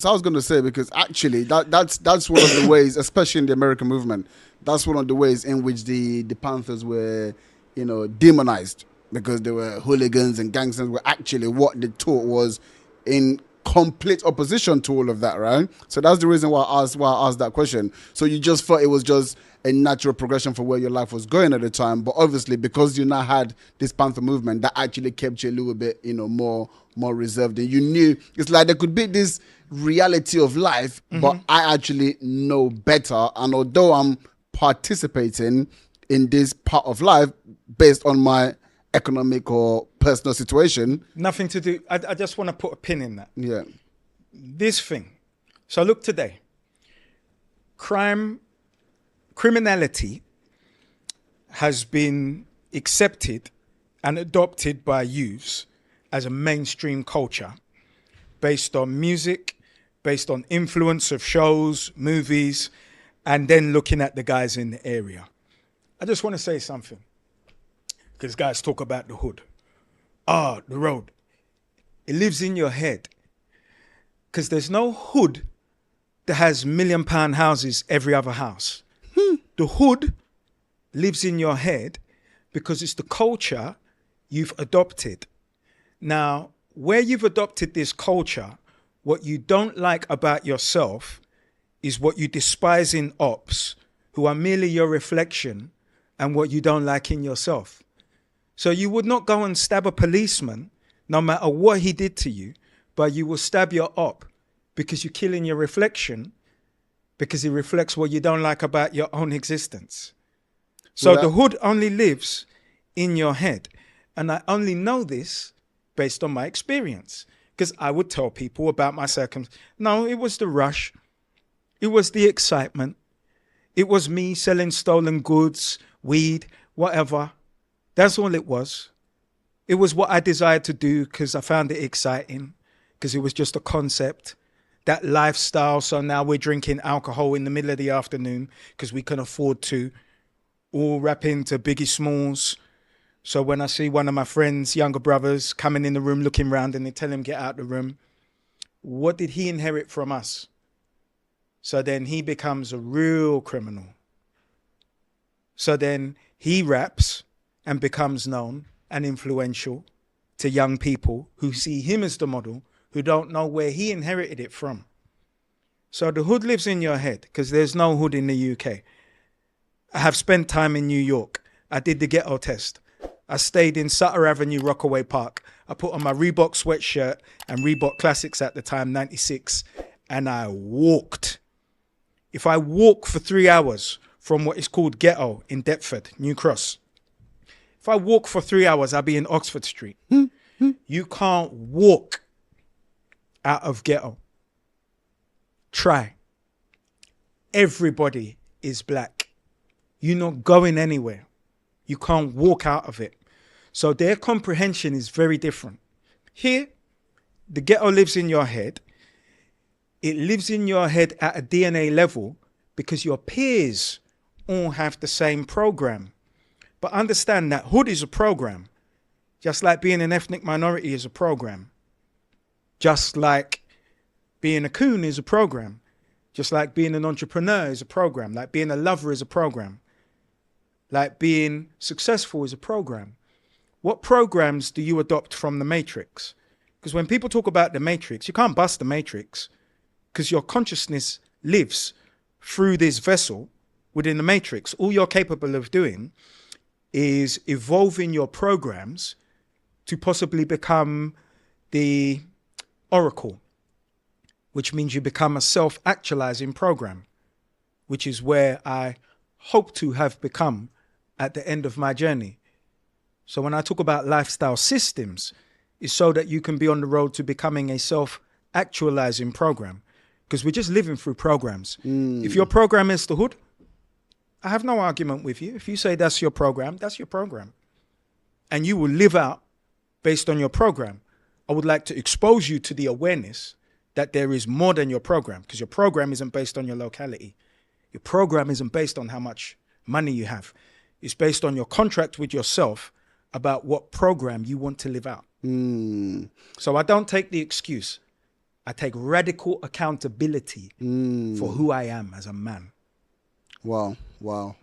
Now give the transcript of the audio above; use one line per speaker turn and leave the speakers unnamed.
So I was going to say, because actually that's one of the ways, especially in the American movement, that's one of the ways in which the Panthers were, demonized, because they were hooligans and gangsters. Were actually what they taught was in complete opposition to all of that, right? So that's the reason why I asked that question. So you just thought it was just a natural progression for where your life was going at the time, but obviously because you now had this Panther movement, that actually kept you a little bit, more reserved, and you knew it's like there could be this reality of life, but I actually know better, and although I'm participating in this part of life based on my economic or personal situation,
nothing to do. I just want to put a pin in that.
Yeah.
This thing. So look today. Criminality has been accepted and adopted by youths as a mainstream culture based on music, based on influence of shows, movies, and then looking at the guys in the area. I just want to say something, because guys talk about the hood. The road. It lives in your head, because there's no hood that has £1 million houses every other house. The hood lives in your head because it's the culture you've adopted. Now, where you've adopted this culture, what you don't like about yourself is what you despise in ops, who are merely your reflection, and what you don't like in yourself. So you would not go and stab a policeman, no matter what he did to you, but you will stab your op because you're killing your reflection, because it reflects what you don't like about your own existence. So the hood only lives in your head. And I only know this based on my experience, because I would tell people about my circumstances. No, it was the rush. It was the excitement. It was me selling stolen goods, weed, whatever. That's all it was. It was what I desired to do because I found it exciting, because it was just a concept, that lifestyle. So now we're drinking alcohol in the middle of the afternoon because we can afford to, all rap into Biggie Smalls. So when I see one of my friends, younger brothers, coming in the room looking round and they tell him, get out the room, what did he inherit from us? So then he becomes a real criminal. So then he raps and becomes known and influential to young people who see him as the model, who don't know where he inherited it from. So the hood lives in your head, because there's no hood in the UK. I have spent time in New York. I did the ghetto test. I stayed in Sutter Avenue, Rockaway Park. I put on my Reebok sweatshirt and Reebok Classics at the time, 96, and I walked. If I walk for 3 hours from what is called ghetto in Deptford, New Cross, if I walk for 3 hours, I'll be in Oxford Street. You can't walk out of ghetto. Try. Everybody is black. You're not going anywhere. You can't walk out of it. So their comprehension is very different. Here, the ghetto lives in your head. It lives in your head at a DNA level because your peers all have the same program. But understand that hood is a program, just like being an ethnic minority is a program, just like being a coon is a program, just like being an entrepreneur is a program, like being a lover is a program, like being successful is a program. What programs do you adopt from the Matrix? Because when people talk about the Matrix, you can't bust the Matrix, because your consciousness lives through this vessel within the Matrix. All you're capable of doing is evolving your programs to possibly become the oracle, which means you become a self-actualizing program, which is where I hope to have become at the end of my journey. So when I talk about lifestyle systems, it's so that you can be on the road to becoming a self-actualizing program, because we're just living through programs. If your program is the hood, I have no argument with you. If you say that's your program, that's your program. And you will live out based on your program. I would like to expose you to the awareness that there is more than your program, because your program isn't based on your locality. Your program isn't based on how much money you have. It's based on your contract with yourself about what program you want to live out. So I don't take the excuse. I take radical accountability for who I am as a man.
Wow, wow.